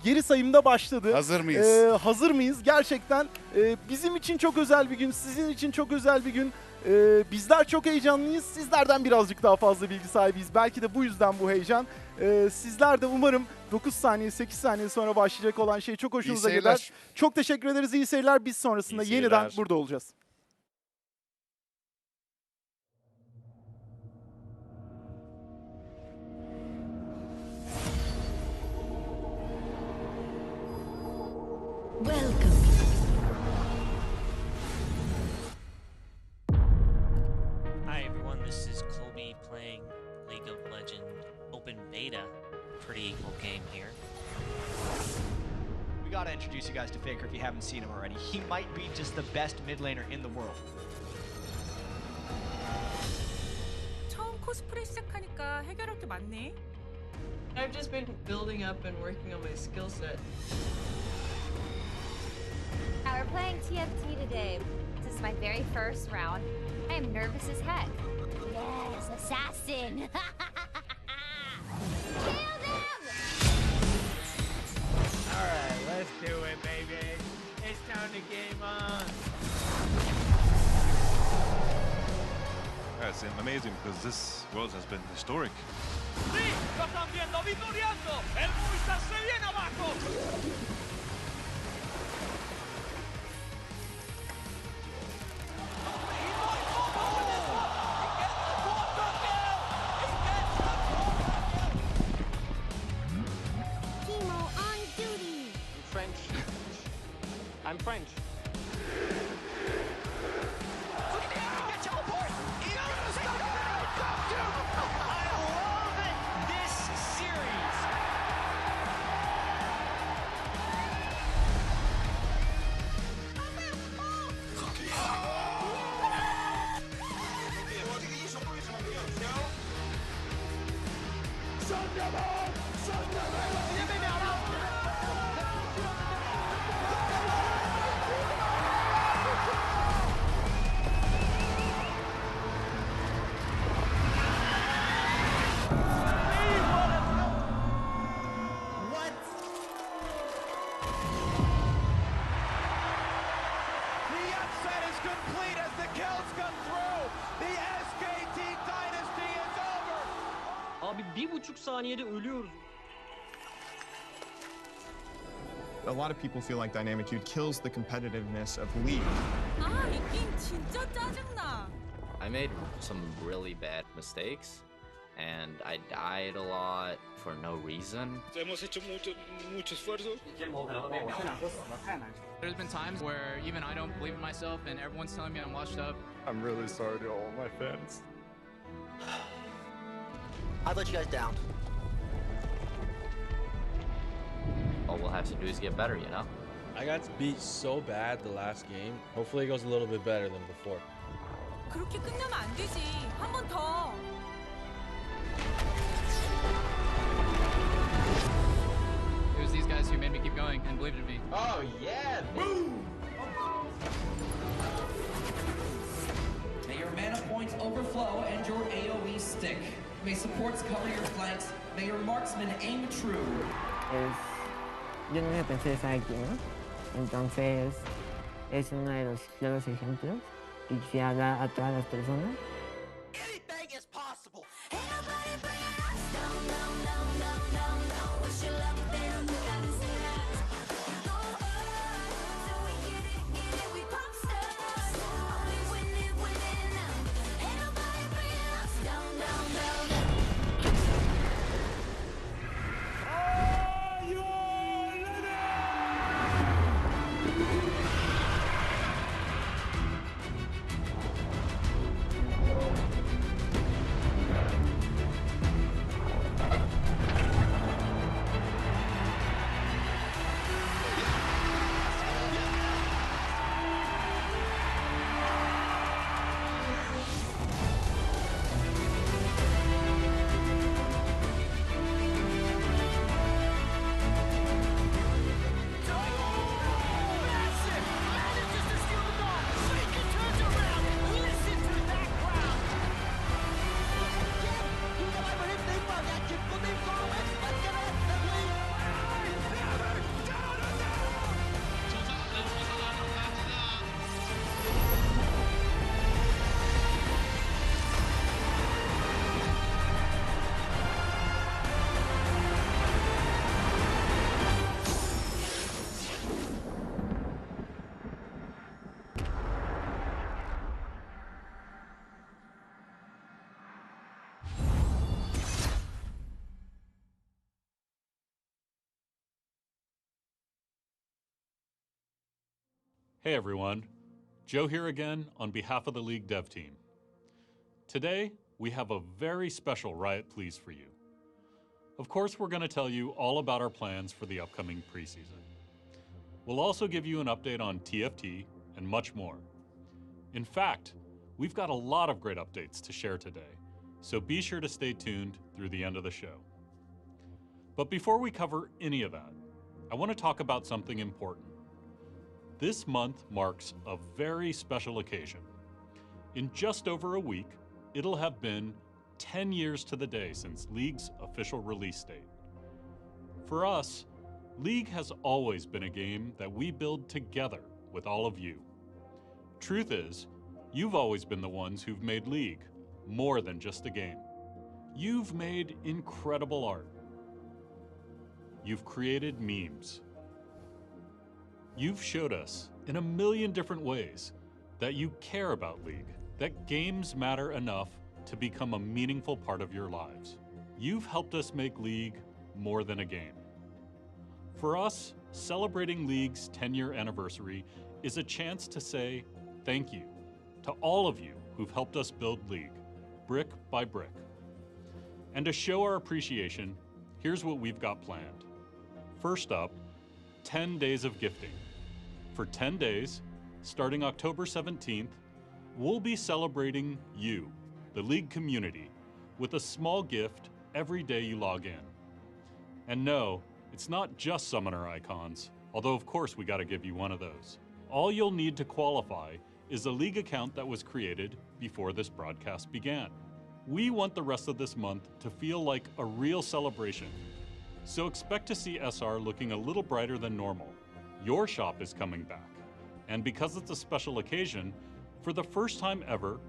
geri sayımda başladı. Hazır mıyız? Hazır mıyız? Gerçekten bizim için çok özel bir gün, sizin için çok özel bir gün. Bizler çok heyecanlıyız. Sizlerden birazcık daha fazla bilgi sahibiyiz. Belki de bu yüzden bu heyecan. Sizler de umarım 9 saniye, 8 saniye sonra başlayacak olan şey çok hoşunuza gider. Çok teşekkür ederiz. İyi seyirler. Biz sonrasında yeniden burada olacağız. Welcome. Hi everyone, this is Kobe playing League of Legends Open Beta. Pretty cool game here. We gotta introduce you guys to Faker if you haven't seen him already. He might be just the best mid laner in the world. 처음 코스프레 시작하니까 해결할 게 많네. I've just been building up and working on my skill set. We're playing TFT today. This is my very first round. I am nervous as heck. Yes, assassin! Kill them! Alright, let's do it, baby. It's time to game on. It's amazing because this world has been historic. Sí, lo están viendo, victoriando. El Movistar se viene abajo. I'm French. Abi 1,5 saniyede ölüyoruz. A lot of people feel like Dynamic Dude kills the competitiveness of League. 아, 이 게임 진짜 짜증나. I made some really bad mistakes and I died a lot for no reason. Hemos hecho mucho esfuerzo. There's been times where even I don't believe in myself and everyone's telling me I'm washed up. I'm really sorry to all my fans. I let you guys down. All we'll have to do is get better, you know? I got beat so bad the last game. Hopefully it goes a little bit better than before. 그렇게 끝나면 안 되지. 한 번 더. It was these guys who made me keep going and believed in me. Oh yeah, boom! May your mana points overflow and your AoE stick. May supports cover your flanks. May your marksmen aim true. Yo nunca pensé estar aquí, ¿no? Entonces, es uno de los claros ejemplos y quisiera hablar a todas las personas. Anything is possible. Hey everyone, Joe here again on behalf of the League dev team. Today, we have a very special Riot Please for you. Of course, we're going to tell you all about our plans for the upcoming preseason. We'll also give you an update on TFT and much more. In fact, we've got a lot of great updates to share today, so be sure to stay tuned through the end of the show. But before we cover any of that, I want to talk about something important. This month marks a very special occasion. In just over a week, it'll have been 10 years to the day since League's official release date. For us, League has always been a game that we build together with all of you. Truth is, you've always been the ones who've made League more than just a game. You've made incredible art. You've created memes. You've showed us in a million different ways that you care about League, that games matter enough to become a meaningful part of your lives. You've helped us make League more than a game. For us, celebrating League's 10-year anniversary is a chance to say thank you to all of you who've helped us build League, brick by brick. And to show our appreciation, here's what we've got planned. First up, 10 days of gifting. For 10 days, starting October 17th, we'll be celebrating you, the League community, with a small gift every day you log in. And no, it's not just summoner icons, although of course we gotta give you one of those. All you'll need to qualify is a League account that was created before this broadcast began. We want the rest of this month to feel like a real celebration, so expect to see SR looking a little brighter than normal. Your shop is coming back, and because it's a special occasion, for the first time ever,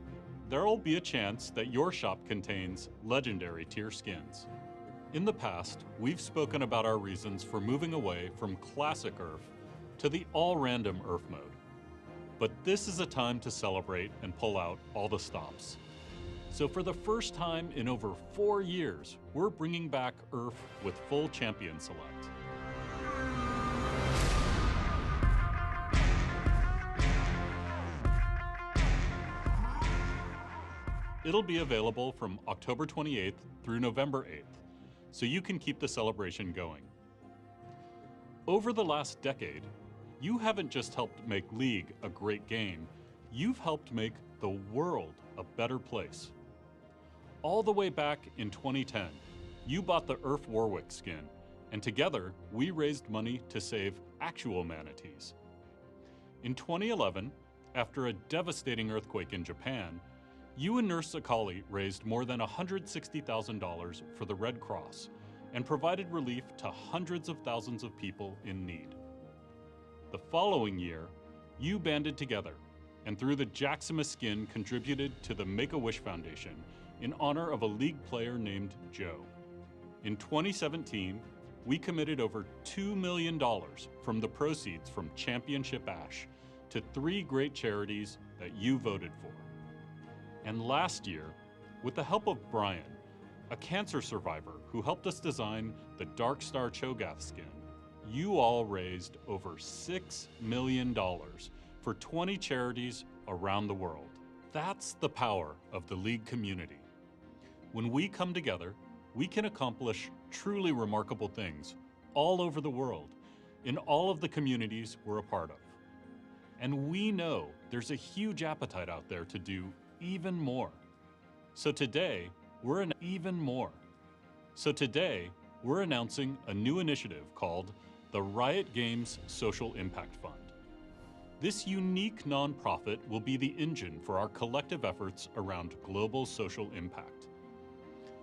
there'll be a chance that your shop contains legendary tier skins. In the past, we've spoken about our reasons for moving away from classic URF to the all-random URF mode. But this is a time to celebrate and pull out all the stops. So for the first time in over 4 years, we're bringing back URF with full champion select. It'll be available from October 28th through November 8th, so you can keep the celebration going. Over the last decade, you haven't just helped make League a great game, you've helped make the world a better place. All the way back in 2010, you bought the URF Warwick skin, and together we raised money to save actual manatees. In 2011, after a devastating earthquake in Japan, you and Nurse Akali raised more than $160,000 for the Red Cross and provided relief to hundreds of thousands of people in need. The following year, you banded together and through the Jacksima skin contributed to the Make-A-Wish Foundation in honor of a League player named Joe. In 2017, we committed over $2 million from the proceeds from Championship Ash to 3 great charities that you voted for. And last year, with the help of Brian, a cancer survivor who helped us design the Dark Star Cho'Gath skin, you all raised over $6 million for 20 charities around the world. That's the power of the League community. When we come together, we can accomplish truly remarkable things all over the world, in all of the communities we're a part of. And we know there's a huge appetite out there to do even more. So today, we're announcing a new initiative called the Riot Games Social Impact Fund. This unique nonprofit will be the engine for our collective efforts around global social impact.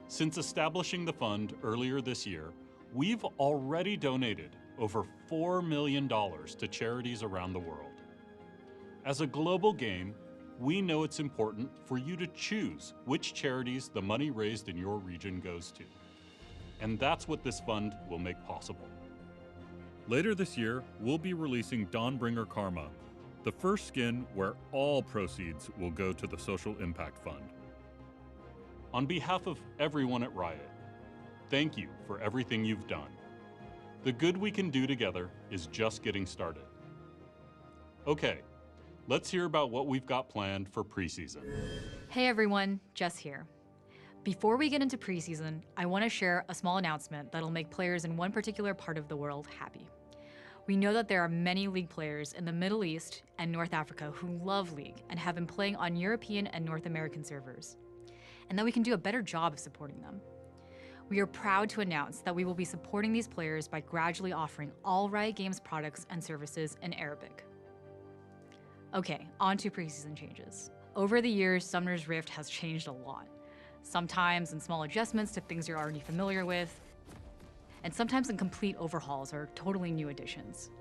Since establishing the fund earlier this year, we've already donated over $4 million to charities around the world. As a global game, we know it's important for you to choose which charities the money raised in your region goes to. And that's what this fund will make possible. Later this year, we'll be releasing Dawnbringer Karma, the first skin where all proceeds will go to the Social Impact Fund. On behalf of everyone at Riot, thank you for everything you've done. The good we can do together is just getting started. Okay, let's hear about what we've got planned for preseason. Hey everyone, Jess here. Before we get into preseason, I want to share a small announcement that'll make players in one particular part of the world happy. We know that there are many League players in the Middle East and North Africa who love League and have been playing on European and North American servers, and that we can do a better job of supporting them. We are proud to announce that we will be supporting these players by gradually offering all Riot Games products and services in Arabic. Okay, on to preseason changes. Over the years, Summoner's Rift has changed a lot. Sometimes in small adjustments to things you're already familiar with, and sometimes in complete overhauls or totally new additions.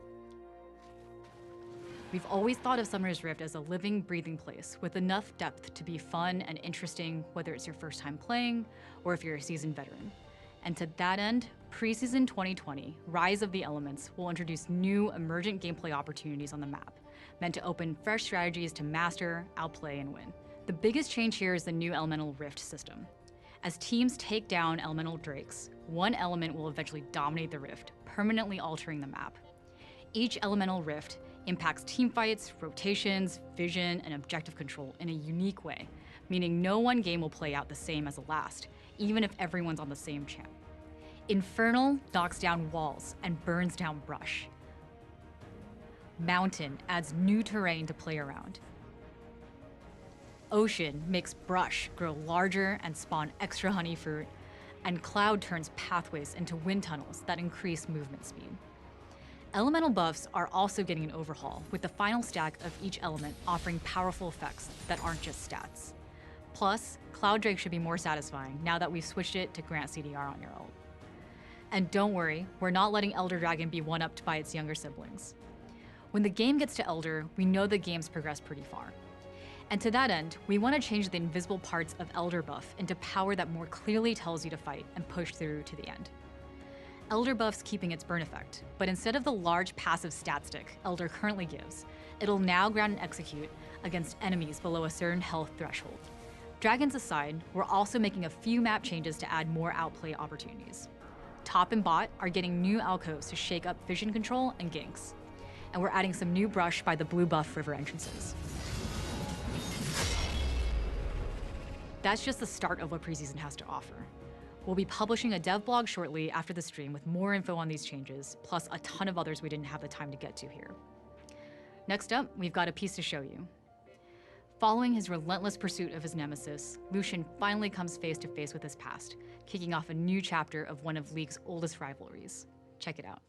We've always thought of Summoner's Rift as a living, breathing place with enough depth to be fun and interesting, whether it's your first time playing or if you're a seasoned veteran. And to that end, preseason 2020, Rise of the Elements will introduce new emergent gameplay opportunities on the map, meant to open fresh strategies to master, outplay, and win. The biggest change here is the new Elemental Rift system. As teams take down Elemental Drakes, one element will eventually dominate the Rift, permanently altering the map. Each Elemental Rift impacts teamfights, rotations, vision, and objective control in a unique way, meaning no one game will play out the same as the last, even if everyone's on the same champ. Infernal knocks down walls and burns down brush. Mountain adds new terrain to play around. Ocean makes brush grow larger and spawn extra honey fruit, and Cloud turns pathways into wind tunnels that increase movement speed. Elemental buffs are also getting an overhaul, with the final stack of each element offering powerful effects that aren't just stats. Plus, Cloud Drake should be more satisfying now that we've switched it to grant CDR on your ult. And don't worry, we're not letting Elder Dragon be one-upped by its younger siblings. When the game gets to Elder, we know the game's progressed pretty far. And to that end, we want to change the invisible parts of Elder buff into power that more clearly tells you to fight and push through to the end. Elder buff's keeping its burn effect, but instead of the large passive stat stick Elder currently gives, it'll now ground and execute against enemies below a certain health threshold. Dragons aside, we're also making a few map changes to add more outplay opportunities. Top and bot are getting new alcoves to shake up vision control and ganks. And we're adding some new brush by the blue buff river entrances. That's just the start of what preseason has to offer. We'll be publishing a dev blog shortly after the stream with more info on these changes, plus a ton of others we didn't have the time to get to here. Next up, we've got a piece to show you. Following his relentless pursuit of his nemesis, Lucian finally comes face to face with his past, kicking off a new chapter of one of League's oldest rivalries. Check it out.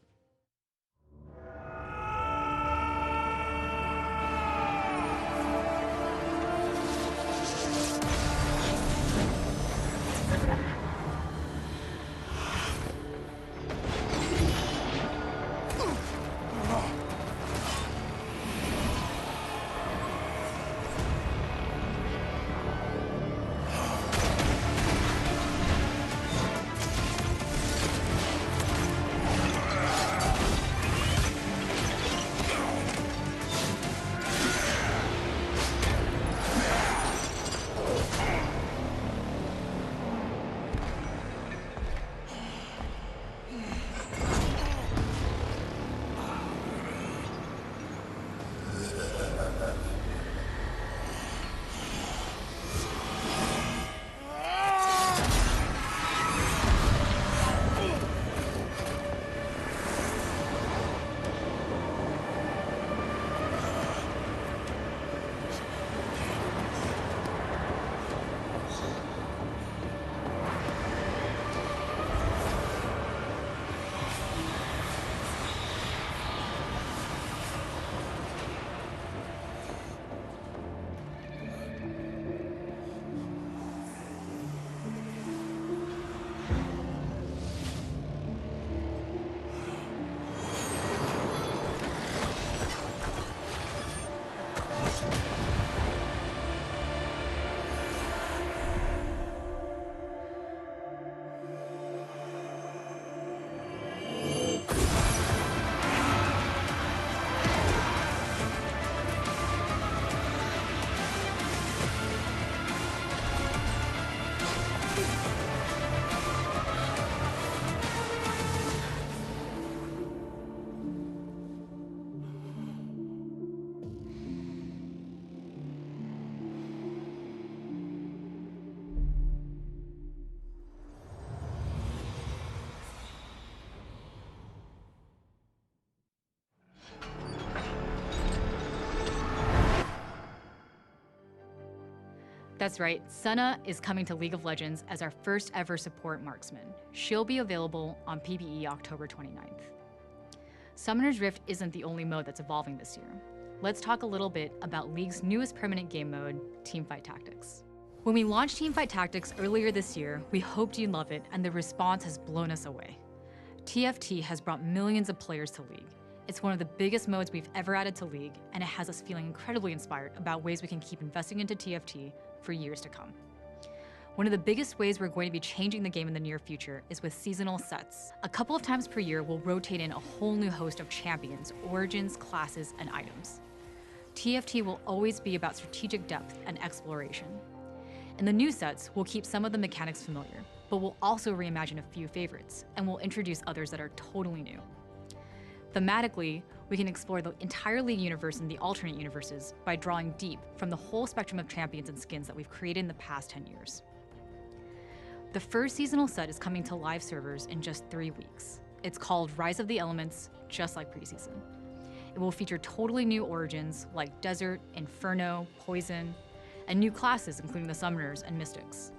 That's right, Senna is coming to League of Legends as our first ever support marksman. She'll be available on PvE October 29th. Summoner's Rift isn't the only mode that's evolving this year. Let's talk a little bit about League's newest permanent game mode, Teamfight Tactics. When we launched Teamfight Tactics earlier this year, we hoped you'd love it, and the response has blown us away. TFT has brought millions of players to League. It's one of the biggest modes we've ever added to League, and it has us feeling incredibly inspired about ways we can keep investing into TFT for years to come. One of the biggest ways we're going to be changing the game in the near future is with seasonal sets. A couple of times per year, we'll rotate in a whole new host of champions, origins, classes, and items. TFT will always be about strategic depth and exploration. In the new sets, we'll keep some of the mechanics familiar, but we'll also reimagine a few favorites, and we'll introduce others that are totally new. Thematically, we can explore the entire League universe and the alternate universes by drawing deep from the whole spectrum of champions and skins that we've created in the past 10 years. The first seasonal set is coming to live servers in just 3 weeks. It's called Rise of the Elements, just like preseason. It will feature totally new origins like Desert, Inferno, Poison, and new classes including the Summoners and Mystics.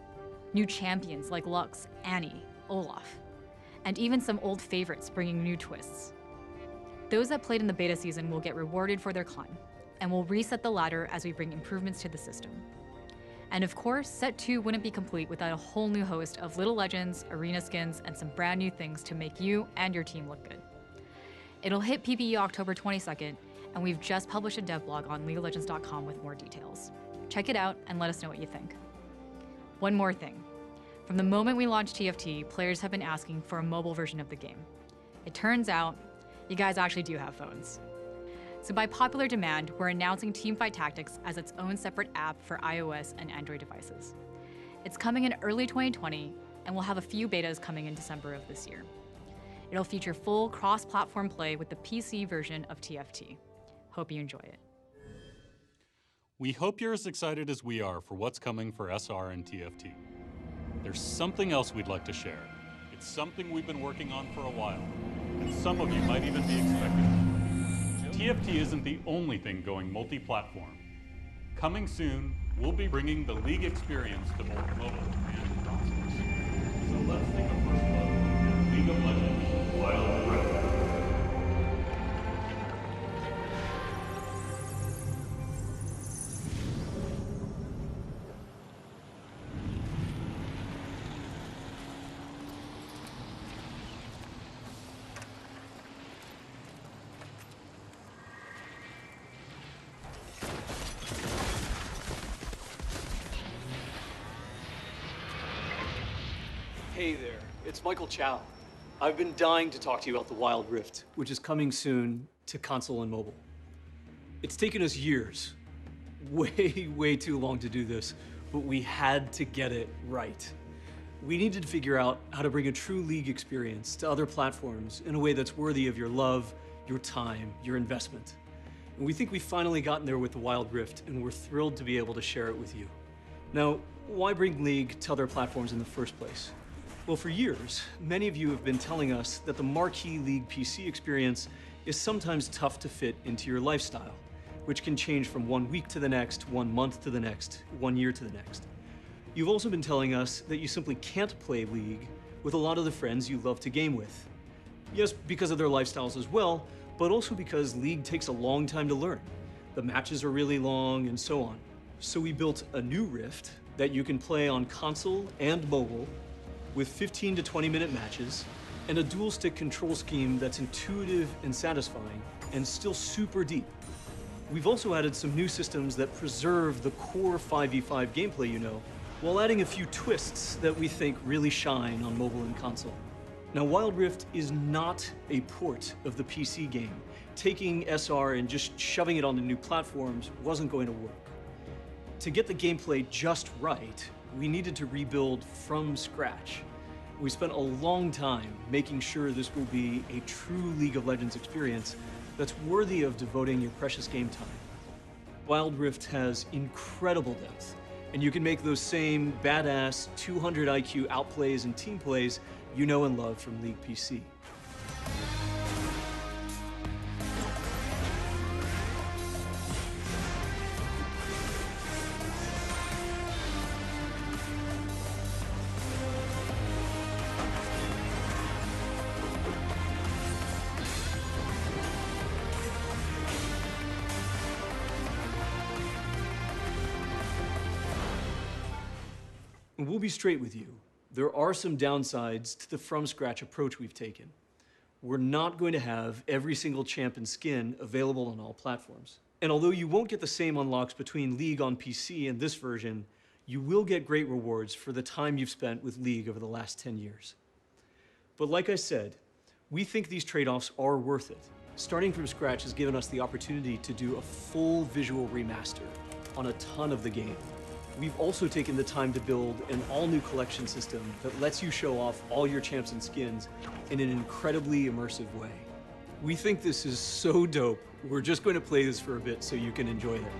New champions like Lux, Annie, Olaf, and even some old favorites bringing new twists. Those that played in the beta season will get rewarded for their climb, and we'll reset the ladder as we bring improvements to the system. And of course, Set 2 wouldn't be complete without a whole new host of little legends, arena skins, and some brand new things to make you and your team look good. It'll hit PvE October 22nd, and we've just published a dev blog on LeagueOfLegends.com with more details. Check it out and let us know what you think. One more thing. From the moment we launched TFT, players have been asking for a mobile version of the game. It turns out, you guys actually do have phones. So by popular demand, we're announcing Teamfight Tactics as its own separate app for iOS and Android devices. It's coming in early 2020, and we'll have a few betas coming in December of this year. It'll feature full cross-platform play with the PC version of TFT. Hope you enjoy it. We hope you're as excited as we are for what's coming for SR and TFT. There's something else we'd like to share. It's something we've been working on for a while, and some of you might even be expecting. TFT isn't the only thing going multi-platform. Coming soon, we'll be bringing the League experience to both mobile and consoles. So let's take a first look at League of Legends Wild Rift. Hey there, it's Michael Chow. I've been dying to talk to you about the Wild Rift, which is coming soon to console and mobile. It's taken us years, way too long to do this, but we had to get it right. We needed to figure out how to bring a true League experience to other platforms in a way that's worthy of your love, your time, your investment. And we think we've finally gotten there with the Wild Rift, and we're thrilled to be able to share it with you. Now, why bring League to other platforms in the first place? Well, for years, many of you have been telling us that the marquee League PC experience is sometimes tough to fit into your lifestyle, which can change from 1 week to the next, 1 month to the next, 1 year to the next. You've also been telling us that you simply can't play League with a lot of the friends you love to game with. Yes, because of their lifestyles as well, but also because League takes a long time to learn. The matches are really long and so on. So we built a new Rift that you can play on console and mobile with 15 to 20-minute matches and a dual-stick control scheme that's intuitive and satisfying and still super deep. We've also added some new systems that preserve the core 5v5 gameplay you know, while adding a few twists that we think really shine on mobile and console. Now, Wild Rift is not a port of the PC game. Taking SR and just shoving it onto new platforms wasn't going to work. To get the gameplay just right, we needed to rebuild from scratch. We spent a long time making sure this will be a true League of Legends experience that's worthy of devoting your precious game time. Wild Rift has incredible depth, and you can make those same badass 200 IQ outplays and team plays you know and love from League PC. And we'll be straight with you. There are some downsides to the from-scratch approach we've taken. We're not going to have every single champ and skin available on all platforms. And although you won't get the same unlocks between League on PC and this version, you will get great rewards for the time you've spent with League over the last 10 years. But like I said, we think these trade-offs are worth it. Starting from scratch has given us the opportunity to do a full visual remaster on a ton of the game. We've also taken the time to build an all-new collection system that lets you show off all your champs and skins in an incredibly immersive way. We think this is so dope, we're just going to play this for a bit so you can enjoy it.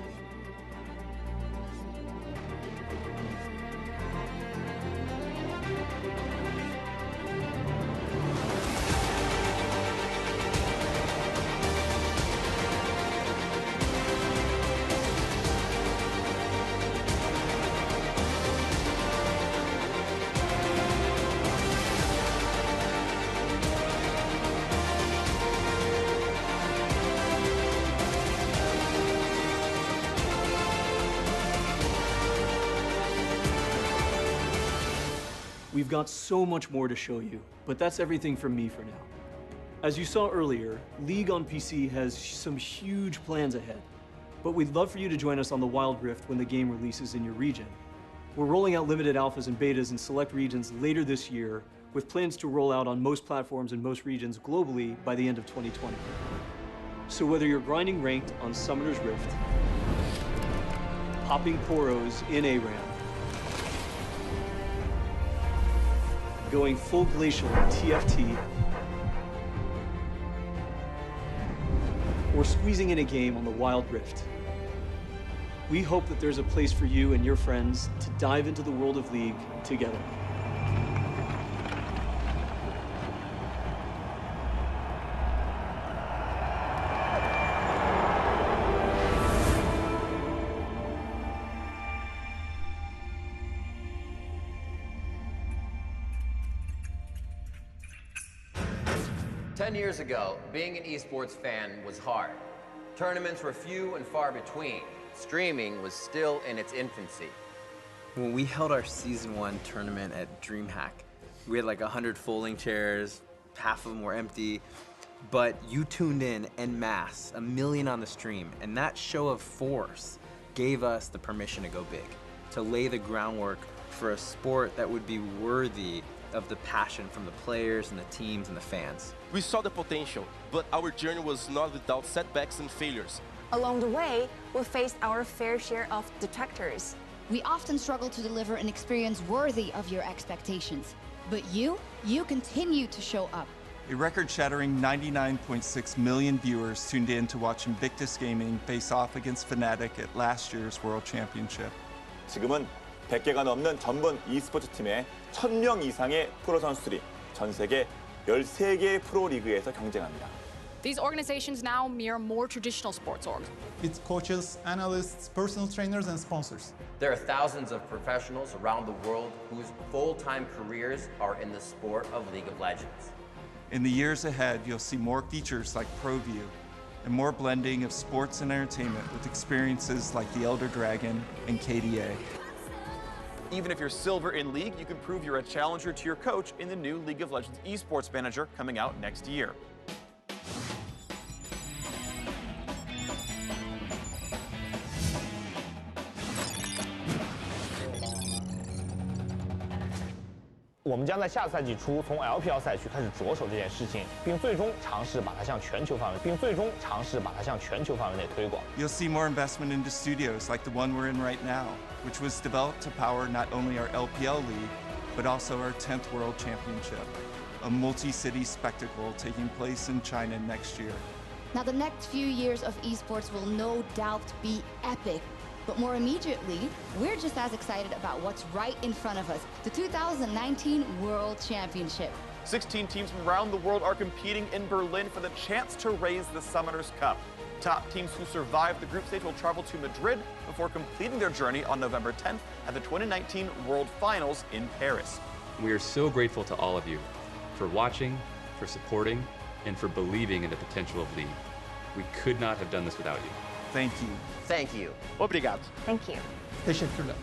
We've got so much more to show you, but that's everything from me for now. As you saw earlier, League on PC has some huge plans ahead, but we'd love for you to join us on the Wild Rift when the game releases in your region. We're rolling out limited alphas and betas in select regions later this year, with plans to roll out on most platforms and most regions globally by the end of 2020. So whether you're grinding ranked on Summoner's Rift, popping poros in ARAM, going full glacial in TFT, or squeezing in a game on the Wild Rift, we hope that there's a place for you and your friends to dive into the world of League together. Years ago, being an esports fan was hard. Tournaments were few and far between. Streaming was still in its infancy. When we held our Season 1 tournament at DreamHack, we had like 100 folding chairs, half of them were empty, but you tuned in en masse, 1 million on the stream, and that show of force gave us the permission to go big, to lay the groundwork for a sport that would be worthy of the passion from the players and the teams and the fans. We saw the potential, but our journey was not without setbacks and failures. Along the way, we faced our fair share of detractors. We often struggle to deliver an experience worthy of your expectations. But you continue to show up. A record-shattering 99.6 million viewers tuned in to watch Invictus Gaming face off against Fnatic at last year's World Championship. 지금은 100개가 넘는 전문 e스포츠 팀에 1000명 이상의 프로 선수들이 전 세계 13개의 프로 리그에서 경쟁합니다. These organizations now mirror more traditional sports orgs. With coaches, analysts, personal trainers, and sponsors. There are thousands of professionals around the world whose full-time careers are in the sport of League of Legends. In the years ahead, you'll see more features like ProView and more blending of sports and entertainment with experiences like the Elder Dragon and KDA. Even if you're silver in League, you can prove you're a challenger to your coach in the new League of Legends Esports Manager coming out next year.我们将在下赛季初从 LPL 赛区开始着手这件事情，并最终尝试把它向全球范围内推广。 You'll see more investment into studios like the one we're in right now, which was developed to power not only our LPL league, but also our 10th World Championship, a multi-city spectacle taking place in China next year. Now the next few years of esports will no doubt be epic. But more immediately, we're just as excited about what's right in front of us, the 2019 World Championship. 16 teams from around the world are competing in Berlin for the chance to raise the Summoners Cup. Top teams who survive the group stage will travel to Madrid before completing their journey on November 10th at the 2019 World Finals in Paris. We are so grateful to all of you for watching, for supporting, and for believing in the potential of League. We could not have done this without you. Thank you. Thank you. Obrigado. Thank you. Teşekkürler.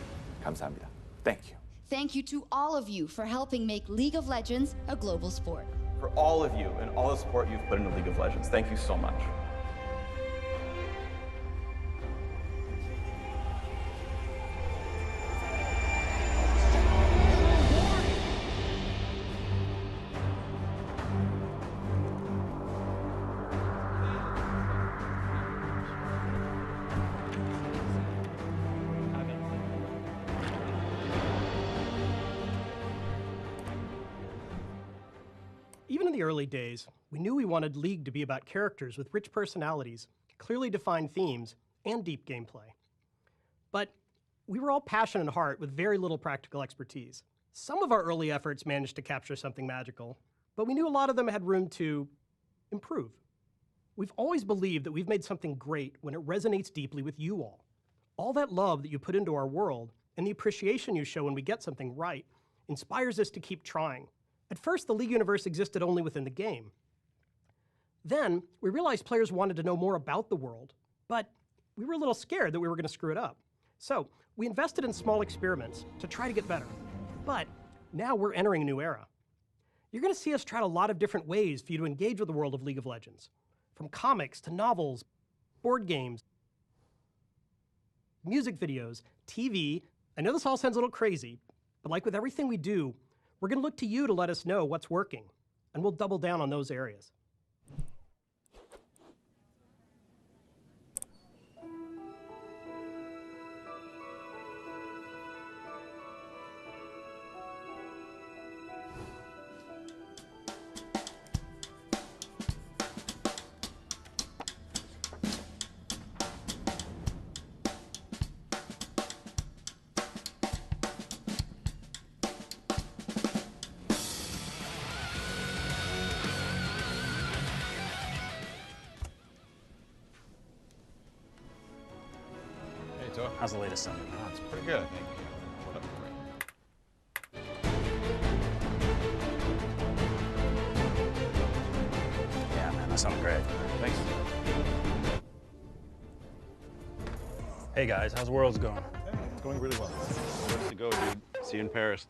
감사합니다. Thank you. Thank you to all of you for helping make League of Legends a global sport. For all of you and all the support you've put into League of Legends, thank you so much. Even in the early days, we knew we wanted League to be about characters with rich personalities, clearly defined themes, and deep gameplay. But we were all passionate at heart with very little practical expertise. Some of our early efforts managed to capture something magical, but we knew a lot of them had room to improve. We've always believed that we've made something great when it resonates deeply with you all. All that love that you put into our world and the appreciation you show when we get something right inspires us to keep trying. At first, the League universe existed only within the game. Then, we realized players wanted to know more about the world, but we were a little scared that we were going to screw it up. So, we invested in small experiments to try to get better. But now we're entering a new era. You're going to see us try a lot of different ways for you to engage with the world of League of Legends. From comics to novels, board games, music videos, TV. I know this all sounds a little crazy, but like with everything we do, we're going to look to you to let us know what's working, and we'll double down on those areas. How's the latest song? Oh, it's pretty good, I think. What up, Yeah, man, that sounded great. Thanks. Hey guys, how's the world's going? Hey, it's going really well. Ready to go, dude. See you in Paris.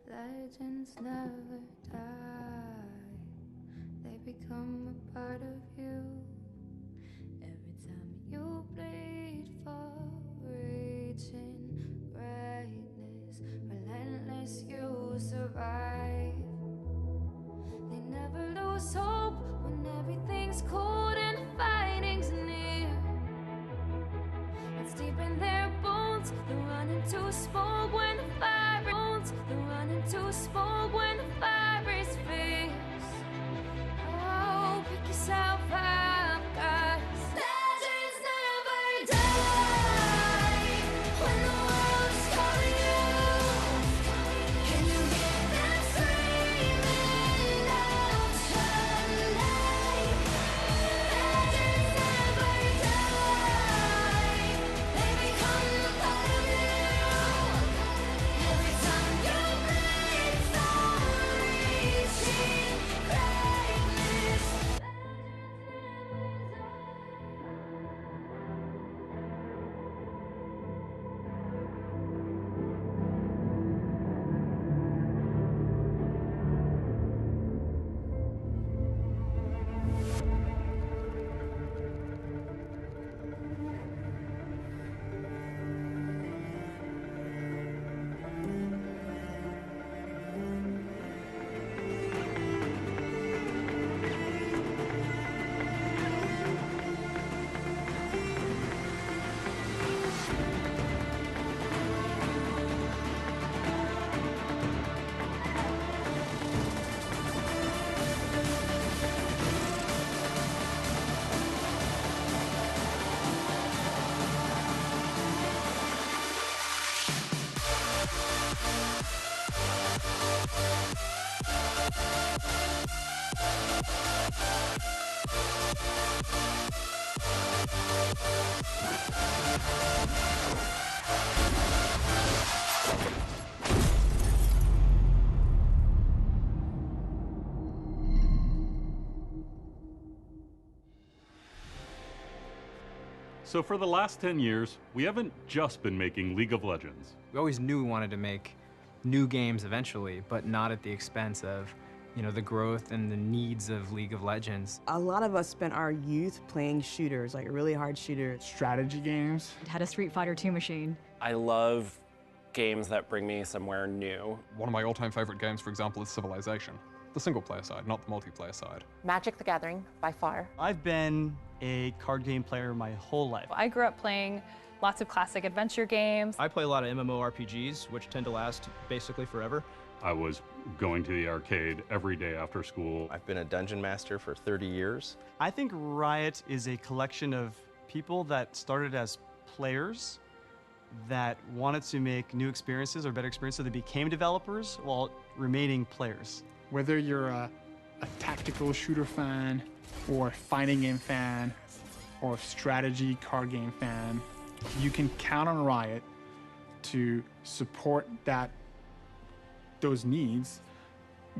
Legends never die. They become a part of you. Every time you bleed for reaching greatness, relentless you survive. They never lose hope when everything's cold and fighting's near. It's deep in their bones. They run into smoke when the fire. They run into smoke when the fire is fierce. Oh, pick yourself up, guys. Legends never die. When the world is calling you, can you hear them screaming out tonight? So for the last 10 years, we haven't just been making League of Legends. We always knew we wanted to make new games eventually, but not at the expense of, the growth and the needs of League of Legends. A lot of us spent our youth playing shooters, like really hard shooters. Strategy games. It had a Street Fighter II machine. I love games that bring me somewhere new. One of my all-time favorite games, for example, is Civilization. The single-player side, not the multiplayer side. Magic the Gathering, by far. I've been a card game player my whole life. I grew up playing lots of classic adventure games. I play a lot of MMORPGs, which tend to last basically forever. I was going to the arcade every day after school. I've been a dungeon master for 30 years. I think Riot is a collection of people that started as players that wanted to make new experiences or better experiences, so they became developers while remaining players. Whether you're a tactical shooter fan, or a fighting game fan, or a strategy card game fan, you can count on Riot to support those needs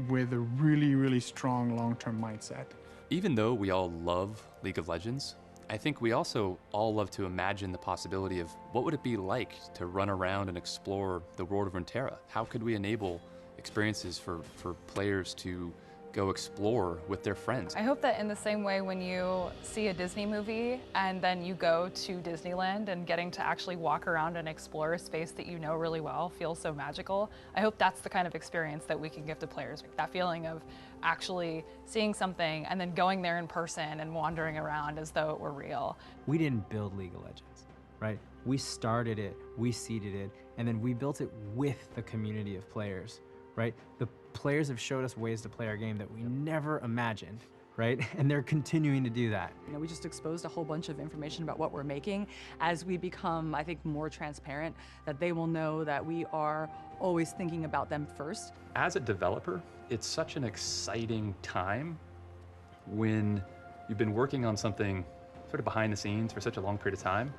with a really, really strong long-term mindset. Even though we all love League of Legends, I think we also all love to imagine the possibility of what would it be like to run around and explore the world of Runeterra? How could we enable experiences for players to go explore with their friends? I hope that in the same way when you see a Disney movie and then you go to Disneyland and getting to actually walk around and explore a space that you know really well feels so magical, I hope that's the kind of experience that we can give to players. That feeling of actually seeing something and then going there in person and wandering around as though it were real. We didn't build League of Legends, right? We started it, we seeded it, and then we built it with the community of players, right? The players have showed us ways to play our game that we never imagined, right? And they're continuing to do that. We just exposed a whole bunch of information about what we're making. As we become, I think, more transparent, that they will know that we are always thinking about them first. As a developer, it's such an exciting time when you've been working on something sort of behind the scenes for such a long period of time,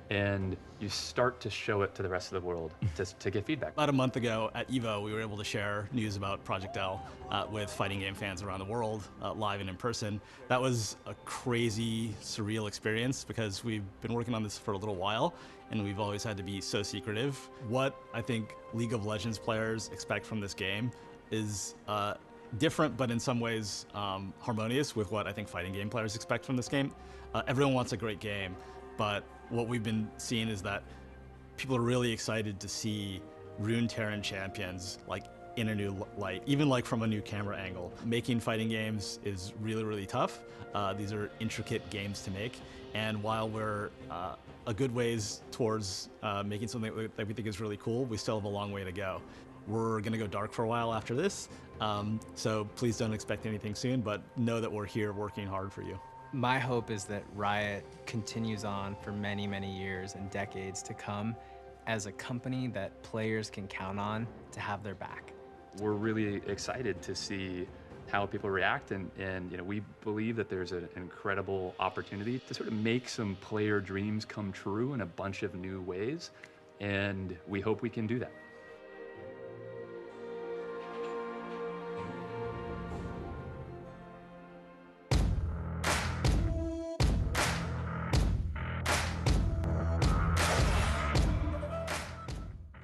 and you start to show it to the rest of the world to get feedback. About a month ago at EVO, we were able to share news about Project L with fighting game fans around the world, live and in person. That was a crazy, surreal experience because we've been working on this for a little while and we've always had to be so secretive. What I think League of Legends players expect from this game is different, but in some ways harmonious with what I think fighting game players expect from this game. Everyone wants a great game, but what we've been seeing is that people are really excited to see Runeterran champions in a new light, even from a new camera angle. Making fighting games is really, really tough. These are intricate games to make, and while we're a good ways towards making something that we think is really cool, we still have a long way to go. We're gonna go dark for a while after this, so please don't expect anything soon, but know that we're here working hard for you. My hope is that Riot continues on for many, many years and decades to come as a company that players can count on to have their back. We're really excited to see how people react, and we believe that there's an incredible opportunity to sort of make some player dreams come true in a bunch of new ways, and we hope we can do that.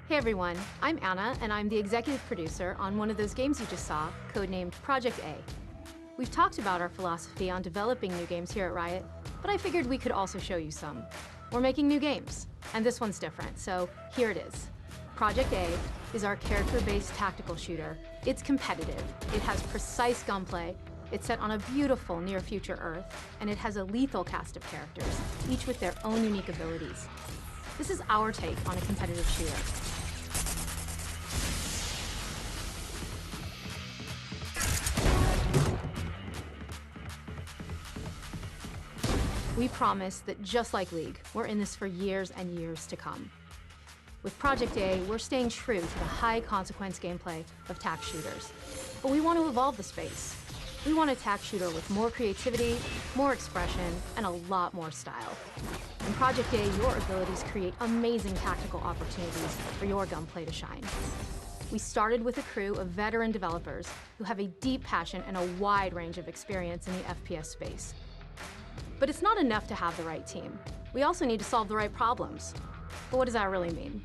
Hey everyone, I'm Anna, and I'm the executive producer on one of those games you just saw, codenamed Project A. We've talked about our philosophy on developing new games here at Riot, but I figured we could also show you some. We're making new games, and this one's different, so here it is. Project A is our character-based tactical shooter. It's competitive, it has precise gunplay, it's set on a beautiful near-future Earth, and it has a lethal cast of characters, each with their own unique abilities. This is our take on a competitive shooter. We promise that just like League, we're in this for years and years to come. With Project A, we're staying true to the high consequence gameplay of tac shooters. But we want to evolve the space. We want a tac shooter with more creativity, more expression, and a lot more style. In Project A, your abilities create amazing tactical opportunities for your gunplay to shine. We started with a crew of veteran developers who have a deep passion and a wide range of experience in the FPS space. But it's not enough to have the right team. We also need to solve the right problems. But what does that really mean?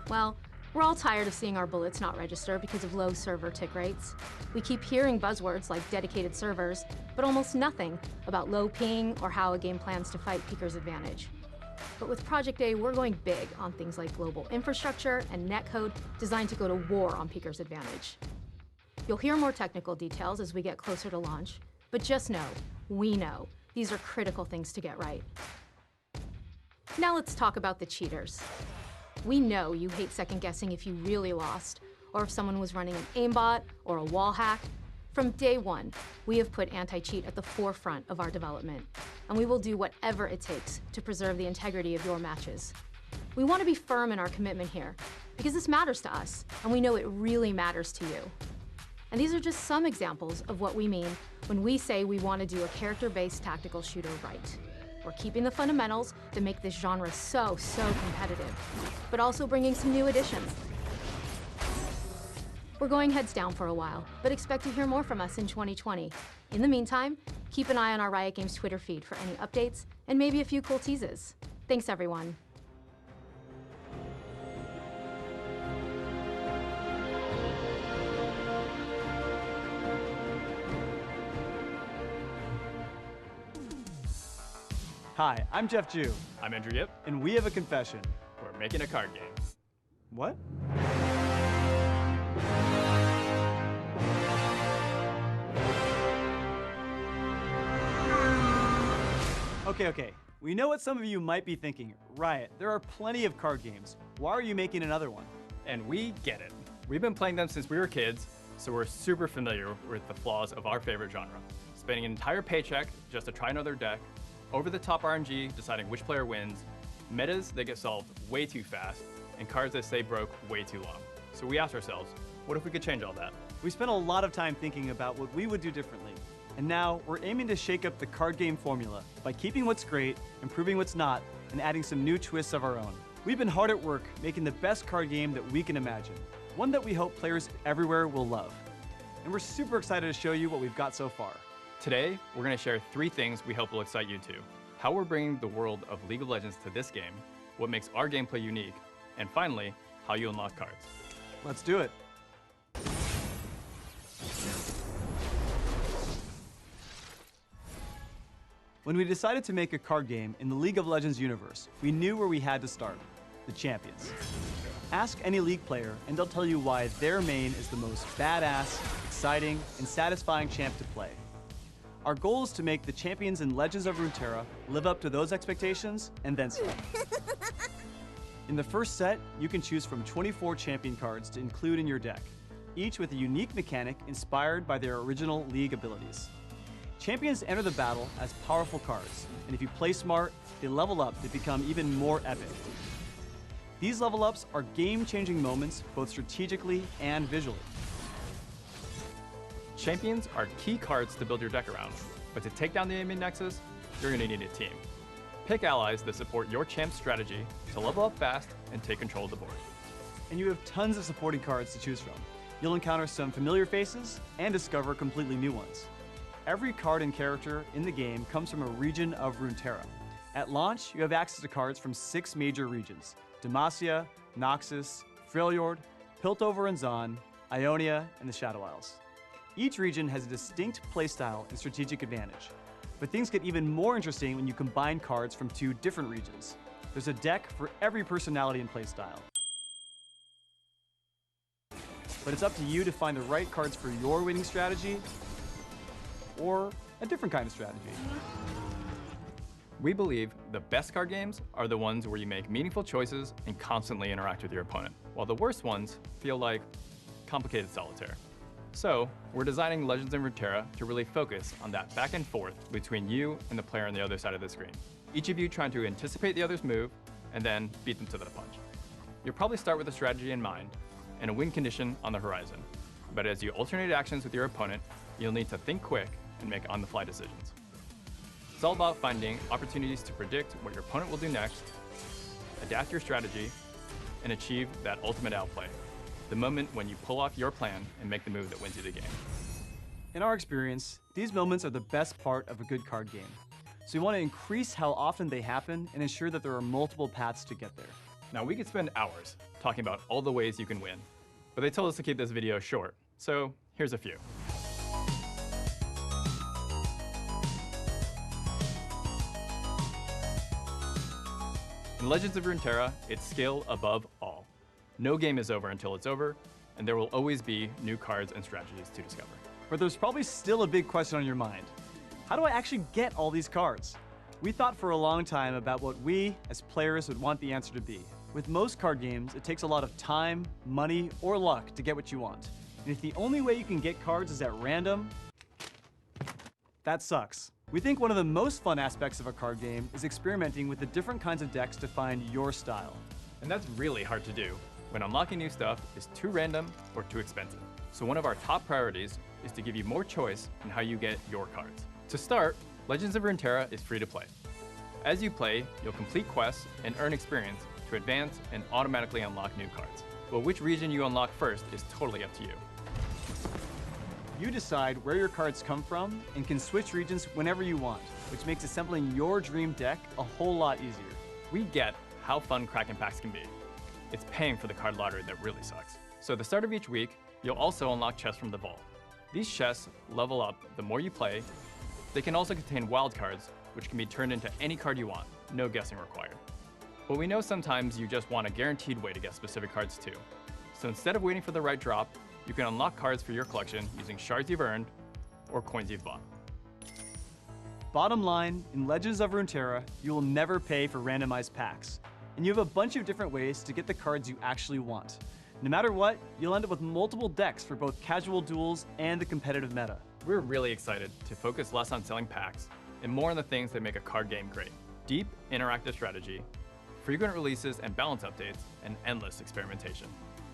Well, we're all tired of seeing our bullets not register because of low server tick rates. We keep hearing buzzwords like dedicated servers, but almost nothing about low ping or how a game plans to fight Peeker's advantage. But with Project A, we're going big on things like global infrastructure and netcode designed to go to war on Peeker's advantage. You'll hear more technical details as we get closer to launch, but just know, we know, these are critical things to get right. Now let's talk about the cheaters. We know you hate second-guessing if you really lost, or if someone was running an aimbot or a wall hack. From day one, we have put anti-cheat at the forefront of our development, and we will do whatever it takes to preserve the integrity of your matches. We want to be firm in our commitment here, because this matters to us, and we know it really matters to you. And these are just some examples of what we mean when we say we want to do a character-based tactical shooter right. We're keeping the fundamentals that make this genre so competitive, but also bringing some new additions. We're going heads down for a while, but expect to hear more from us in 2020. In the meantime, keep an eye on our Riot Games Twitter feed for any updates and maybe a few cool teases. Thanks, everyone. Hi, I'm Jeff Jew. I'm Andrew Yip. And we have a confession. We're making a card game. What? Okay. We know what some of you might be thinking. Riot, there are plenty of card games. Why are you making another one? And we get it. We've been playing them since we were kids, so we're super familiar with the flaws of our favorite genre. Spending an entire paycheck just to try another deck, over-the-top RNG deciding which player wins, metas that get solved way too fast, and cards that stay broke way too long. So we asked ourselves, what if we could change all that? We spent a lot of time thinking about what we would do differently. And now we're aiming to shake up the card game formula by keeping what's great, improving what's not, and adding some new twists of our own. We've been hard at work making the best card game that we can imagine, one that we hope players everywhere will love. And we're super excited to show you what we've got so far. Today, we're going to share 3 things we hope will excite you too. How we're bringing the world of League of Legends to this game, what makes our gameplay unique, and finally, how you unlock cards. Let's do it. When we decided to make a card game in the League of Legends universe, we knew where we had to start, the champions. Ask any League player and they'll tell you why their main is the most badass, exciting, and satisfying champ to play. Our goal is to make the champions in Legends of Runeterra live up to those expectations and then some. In the first set, you can choose from 24 champion cards to include in your deck, each with a unique mechanic inspired by their original League abilities. Champions enter the battle as powerful cards, and if you play smart, they level up to become even more epic. These level ups are game-changing moments both strategically and visually. Champions are key cards to build your deck around, but to take down the enemy nexus, you're going to need a team. Pick allies that support your champ's strategy to level up fast and take control of the board. And you have tons of supporting cards to choose from. You'll encounter some familiar faces and discover completely new ones. Every card and character in the game comes from a region of Runeterra. At launch, you have access to cards from 6 major regions: Demacia, Noxus, Freljord, Piltover and Zon, Ionia, and the Shadow Isles. Each region has a distinct playstyle and strategic advantage. But things get even more interesting when you combine cards from 2 different regions. There's a deck for every personality and playstyle. But it's up to you to find the right cards for your winning strategy or a different kind of strategy. We believe the best card games are the ones where you make meaningful choices and constantly interact with your opponent, while the worst ones feel like complicated solitaire. So, we're designing Legends in Runeterra to really focus on that back and forth between you and the player on the other side of the screen. Each of you trying to anticipate the other's move and then beat them to the punch. You'll probably start with a strategy in mind and a win condition on the horizon. But as you alternate actions with your opponent, you'll need to think quick and make on-the-fly decisions. It's all about finding opportunities to predict what your opponent will do next, adapt your strategy, and achieve that ultimate outplay, the moment when you pull off your plan and make the move that wins you the game. In our experience, these moments are the best part of a good card game. So we want to increase how often they happen and ensure that there are multiple paths to get there. Now, we could spend hours talking about all the ways you can win, but they told us to keep this video short, so here's a few. In Legends of Runeterra, it's skill above all. No game is over until it's over, and there will always be new cards and strategies to discover. But there's probably still a big question on your mind. How do I actually get all these cards? We thought for a long time about what we, as players, would want the answer to be. With most card games, it takes a lot of time, money, or luck to get what you want. And if the only way you can get cards is at random, that sucks. We think one of the most fun aspects of a card game is experimenting with the different kinds of decks to find your style. And that's really hard to do when unlocking new stuff is too random or too expensive. So one of our top priorities is to give you more choice in how you get your cards. To start, Legends of Runeterra is free to play. As you play, you'll complete quests and earn experience to advance and automatically unlock new cards. But which region you unlock first is totally up to you. You decide where your cards come from and can switch regions whenever you want, which makes assembling your dream deck a whole lot easier. We get how fun cracking packs can be. It's paying for the card lottery that really sucks. So at the start of each week, you'll also unlock chests from the vault. These chests level up the more you play. They can also contain wild cards, which can be turned into any card you want, no guessing required. But we know sometimes you just want a guaranteed way to get specific cards too. So instead of waiting for the right drop, you can unlock cards for your collection using shards you've earned or coins you've bought. Bottom line, in Legends of Runeterra, you will never pay for randomized packs. And you have a bunch of different ways to get the cards you actually want. No matter what, you'll end up with multiple decks for both casual duels and the competitive meta. We're really excited to focus less on selling packs and more on the things that make a card game great. Deep, interactive strategy, frequent releases and balance updates, and endless experimentation.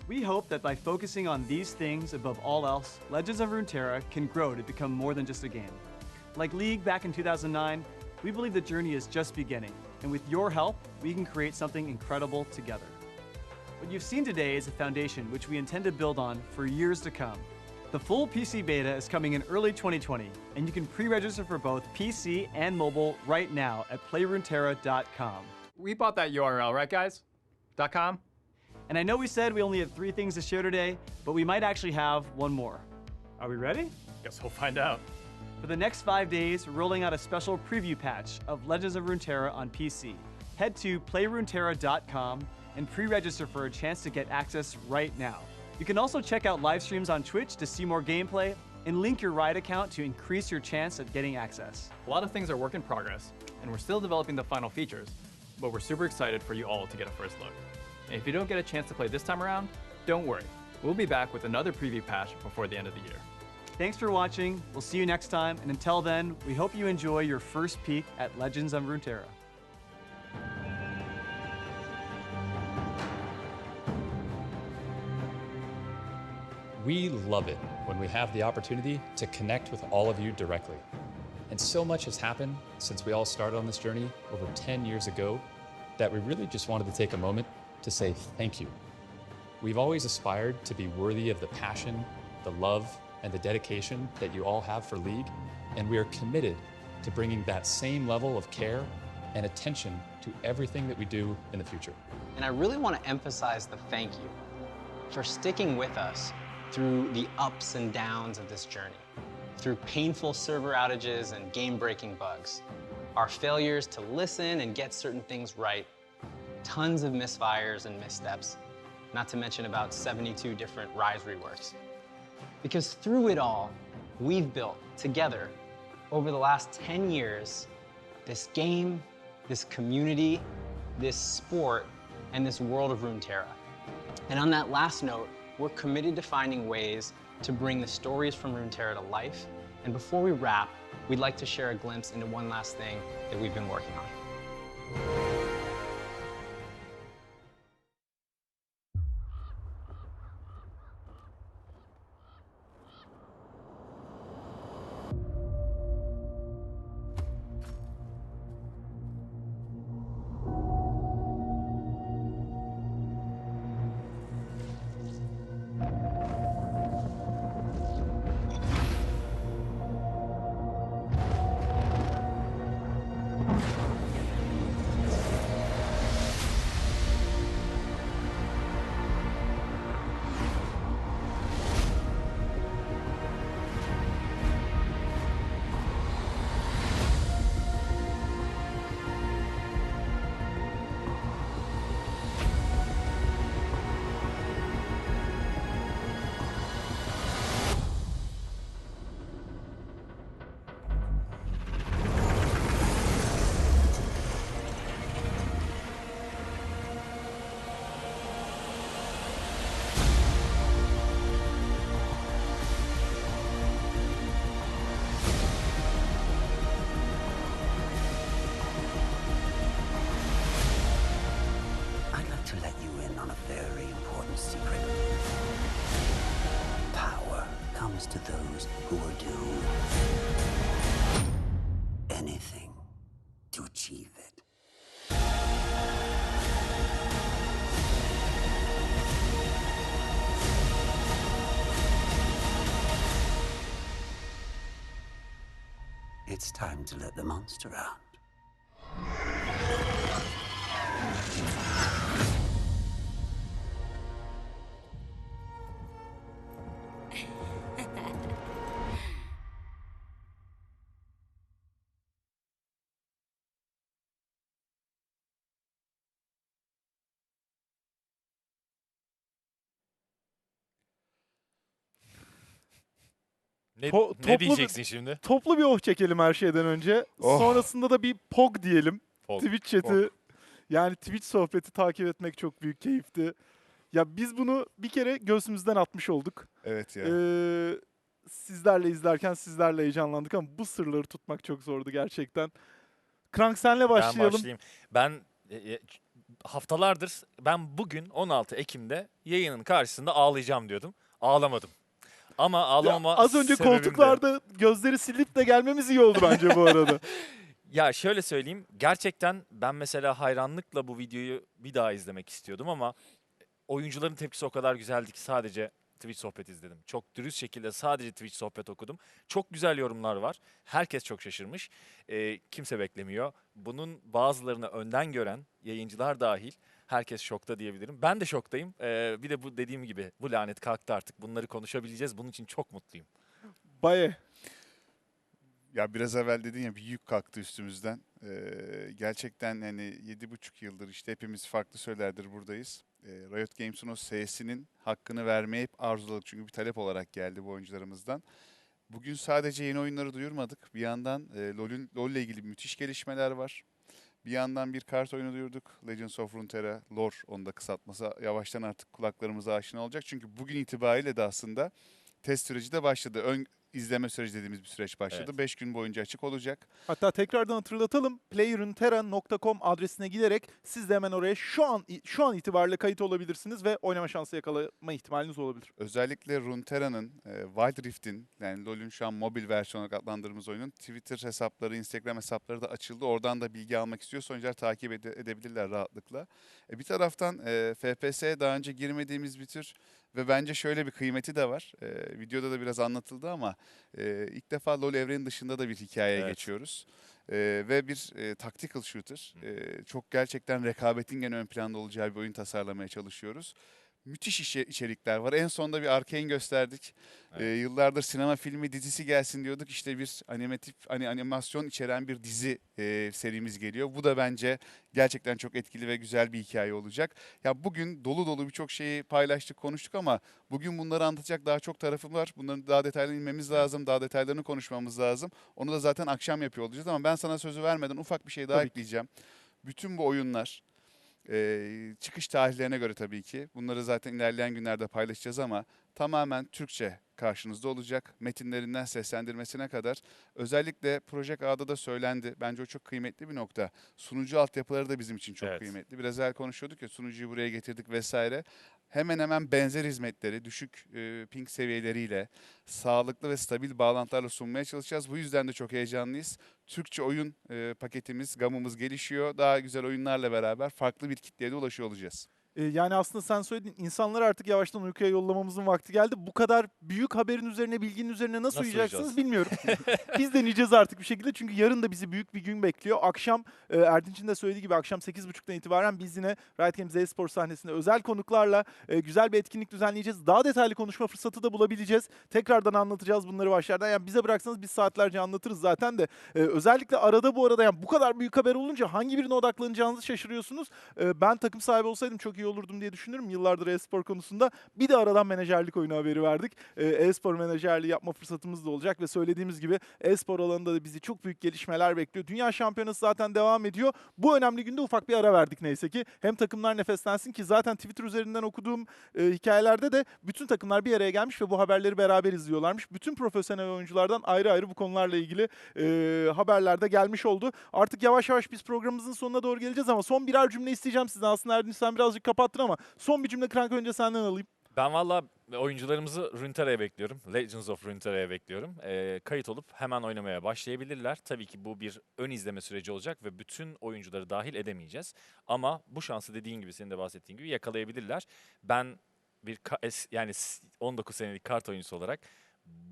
We hope that by focusing on these things above all else, Legends of Runeterra can grow to become more than just a game. Like League back in 2009, we believe the journey is just beginning, and with your help, we can create something incredible together. What you've seen today is a foundation which we intend to build on for years to come. The full PC beta is coming in early 2020, and you can pre-register for both PC and mobile right now at playruneterra.com. We bought that URL, right guys? .com? And I know we said we only had 3 things to share today, but we might actually have one more. Are we ready? Guess we'll find out. For the next 5 days, we're rolling out a special preview patch of Legends of Runeterra on PC. Head to playruneterra.com and pre-register for a chance to get access right now. You can also check out live streams on Twitch to see more gameplay and link your Riot account to increase your chance at getting access. A lot of things are work in progress, and we're still developing the final features, but we're super excited for you all to get a first look. And if you don't get a chance to play this time around, don't worry. We'll be back with another preview patch before the end of the year. Thanks for watching. We'll see you next time, and until then, we hope you enjoy your first peek at Legends of Runeterra. We love it when we have the opportunity to connect with all of you directly. And so much has happened since we all started on this journey over 10 years ago that we really just wanted to take a moment to say thank you. We've always aspired to be worthy of the passion, the love, and the dedication that you all have for League, and we are committed to bringing that same level of care and attention to everything that we do in the future. And I really want to emphasize the thank you for sticking with us through the ups and downs of this journey, through painful server outages and game-breaking bugs, our failures to listen and get certain things right, tons of misfires and missteps, not to mention about 72 different Rise reworks. Because through it all, we've built together over the last 10 years this game, this community, this sport, and this world of Runeterra. And on that last note, we're committed to finding ways to bring the stories from Runeterra to life. And before we wrap, we'd like to share a glimpse into one last thing that we've been working on. very important secret. Power comes to those who will do anything to achieve it. It's time to let the monster out. Ne diyeceksin şimdi? Toplu bir oh çekelim her şeyden önce. Oh. Sonrasında da bir pog diyelim. Pog, Twitch chat'i, yani Twitch sohbeti takip etmek çok büyük keyifti. Ya biz bunu bir kere göğsümüzden atmış olduk. Evet ya. Sizlerle izlerken sizlerle heyecanlandık ama bu sırları tutmak çok zordu gerçekten. Krank senle başlayalım. Ben başlayayım. Ben haftalardır bugün 16 Ekim'de yayının karşısında ağlayacağım diyordum. Ağlamadım. Ama ağlamama az önce sebebim de- koltuklarda gözleri silip de gelmemiz iyi oldu bence bu arada. Ya şöyle söyleyeyim. Gerçekten ben mesela hayranlıkla bu videoyu bir daha izlemek istiyordum ama oyuncuların tepkisi o kadar güzeldi ki sadece Twitch sohbet izledim. Çok dürüst şekilde sadece Twitch sohbet okudum. Çok güzel yorumlar var. Herkes çok şaşırmış. Kimse beklemiyor. Bunun bazılarını önden gören yayıncılar dahil herkes şokta diyebilirim. Ben de şoktayım. Bir de bu dediğim gibi bu lanet kalktı artık. Bunları konuşabileceğiz. Bunun için çok mutluyum. Baye. Ya biraz evvel dedin ya bir yük kalktı üstümüzden. Gerçekten hani 7,5 yıldır işte hepimiz farklı söylerdir buradayız. Riot Games'in o S'sinin hakkını vermeyi hep arzuladık. Çünkü bir talep olarak geldi bu oyuncularımızdan. Bugün sadece yeni oyunları duyurmadık. Bir yandan LoL ile ilgili müthiş gelişmeler var. Bir yandan bir kart oyunu duyurduk. Legends of Runeterra, lore, onu da kısaltması yavaştan artık kulaklarımıza aşina olacak. Çünkü bugün itibariyle de aslında test süreci de başladı. Ön izleme süreci dediğimiz bir süreç başladı. 5 gün boyunca açık olacak. Hatta tekrardan hatırlatalım. playruneterra.com adresine giderek siz de hemen oraya şu an itibariyle kayıt olabilirsiniz ve oynama şansı yakalama ihtimaliniz olabilir. Özellikle Runeterra'nın, Wild Rift'in, yani LoL'ün şu an mobil versiyonu olarak adlandırdığımız oyunun Twitter hesapları, Instagram hesapları da açıldı. Oradan da bilgi almak istiyorsa oyuncular takip edebilirler rahatlıkla. Bir taraftan FPS'ye daha önce girmediğimiz bir tür ve bence şöyle bir kıymeti de var. Videoda da biraz anlatıldı ama ilk defa LoL evrenin dışında da bir hikayeye geçiyoruz. Ve bir tactical shooter. Çok gerçekten rekabetin gene ön planda olacağı bir oyun tasarlamaya çalışıyoruz. Müthiş içerikler var. En sonunda bir Arcane gösterdik. Yıllardır sinema filmi dizisi gelsin diyorduk. İşte bir animasyon içeren bir dizi serimiz geliyor. Bu da bence gerçekten çok etkili ve güzel bir hikaye olacak. Ya bugün dolu dolu birçok şeyi paylaştık, konuştuk ama bugün bunları anlatacak daha çok tarafım var. Bunların daha detaylı inmemiz lazım. Daha detaylarını konuşmamız lazım. Onu da zaten akşam yapıyor olacağız ama ben sana sözü vermeden ufak bir şey daha ekleyeceğim. Bütün bu oyunlar çıkış tarihlerine göre tabii ki. Bunları zaten ilerleyen günlerde paylaşacağız ama tamamen Türkçe karşınızda olacak. Metinlerinden seslendirmesine kadar. Özellikle Project A'da da söylendi. Bence o çok kıymetli bir nokta. Sunucu altyapıları da bizim için çok kıymetli. Biraz evvel konuşuyorduk ya, sunucuyu buraya getirdik vesaire. Hemen hemen benzer hizmetleri düşük ping seviyeleriyle sağlıklı ve stabil bağlantılarla sunmaya çalışacağız. Bu yüzden de çok heyecanlıyız. Türkçe oyun paketimiz, gamımız gelişiyor. Daha güzel oyunlarla beraber farklı bir kitleye de ulaşıyor olacağız. Yani aslında sen söyledin, insanları artık yavaştan uykuya yollamamızın vakti geldi. Bu kadar büyük haberin üzerine, bilginin üzerine nasıl uyuyacaksınız bilmiyorum. Biz deneyeceğiz artık bir şekilde çünkü yarın da bizi büyük bir gün bekliyor. Akşam, Erdinç'in de söylediği gibi akşam 8.30'dan itibaren biz yine Riot Games e-spor sahnesinde özel konuklarla güzel bir etkinlik düzenleyeceğiz. Daha detaylı konuşma fırsatı da bulabileceğiz. Tekrardan anlatacağız bunları başlardan. Yani bize bıraksanız biz saatlerce anlatırız zaten de. Özellikle arada bu arada yani bu kadar büyük haber olunca hangi birine odaklanacağınızı şaşırıyorsunuz. Ben takım sahibi olsaydım çok iyi olurdum diye düşünüyorum yıllardır e-spor konusunda. Bir de aradan menajerlik oyunu haberi verdik. E-spor menajerliği yapma fırsatımız da olacak ve söylediğimiz gibi e-spor alanında da bizi çok büyük gelişmeler bekliyor. Dünya Şampiyonası zaten devam ediyor. Bu önemli günde ufak bir ara verdik neyse ki. Hem takımlar nefeslensin ki zaten Twitter üzerinden okuduğum hikayelerde de bütün takımlar bir araya gelmiş ve bu haberleri beraber izliyorlarmış. Bütün profesyonel oyunculardan ayrı ayrı bu konularla ilgili haberler de gelmiş oldu. Artık yavaş yavaş biz programımızın sonuna doğru geleceğiz ama son birer cümle isteyeceğim sizden. Aslında Erdinç sen birazcık kapattın ama son bir cümle Krank önce senden alayım. Ben valla oyuncularımızı Runeterra'ya bekliyorum. Legends of Runeterra'ya bekliyorum. Kayıt olup hemen oynamaya başlayabilirler. Tabii ki bu bir ön izleme süreci olacak ve bütün oyuncuları dahil edemeyeceğiz. Ama bu şansı dediğin gibi, senin de bahsettiğin gibi yakalayabilirler. Ben bir 19 senelik kart oyuncusu olarak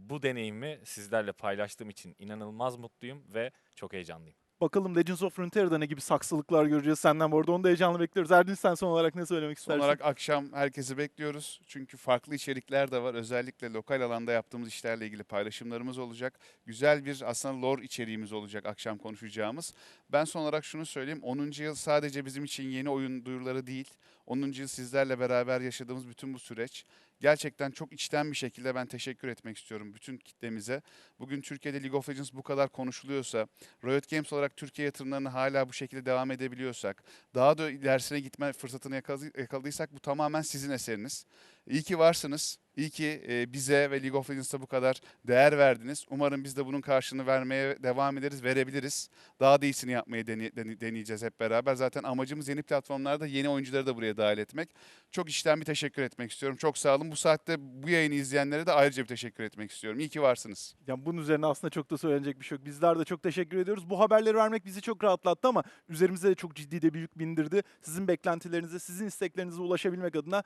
bu deneyimi sizlerle paylaştığım için inanılmaz mutluyum ve çok heyecanlıyım. Bakalım Legends of Runeterra'da ne gibi saksılıklar göreceğiz senden bu arada. Onu da heyecanla bekliyoruz. Erdinç, sen son olarak ne söylemek istersin? Son olarak akşam herkesi bekliyoruz. Çünkü farklı içerikler de var. Özellikle lokal alanda yaptığımız işlerle ilgili paylaşımlarımız olacak. Güzel bir aslında lore içeriğimiz olacak akşam konuşacağımız. Ben son olarak şunu söyleyeyim. 10. yıl sadece bizim için yeni oyun duyuruları değil. 10. yıl sizlerle beraber yaşadığımız bütün bu süreç. Gerçekten çok içten bir şekilde ben teşekkür etmek istiyorum bütün kitlemize. Bugün Türkiye'de League of Legends bu kadar konuşuluyorsa, Riot Games olarak Türkiye yatırımlarını hala bu şekilde devam edebiliyorsak, daha da ilerisine gitme fırsatını yakaladıysak bu tamamen sizin eseriniz. İyi ki varsınız. İyi ki bize ve League of Legends'a bu kadar değer verdiniz. Umarım biz de bunun karşılığını vermeye devam ederiz, verebiliriz. Daha da iyisini yapmayı deneyeceğiz hep beraber. Zaten amacımız yeni platformlarda yeni oyuncuları da buraya dahil etmek. Çok içten bir teşekkür etmek istiyorum. Çok sağ olun. Bu saatte bu yayını izleyenlere de ayrıca bir teşekkür etmek istiyorum. İyi ki varsınız. Yani bunun üzerine aslında çok da söylenecek bir şey yok. Bizler de çok teşekkür ediyoruz. Bu haberleri vermek bizi çok rahatlattı ama üzerimize de çok ciddi de bir yük bindirdi. Sizin beklentilerinize, sizin isteklerinize ulaşabilmek adına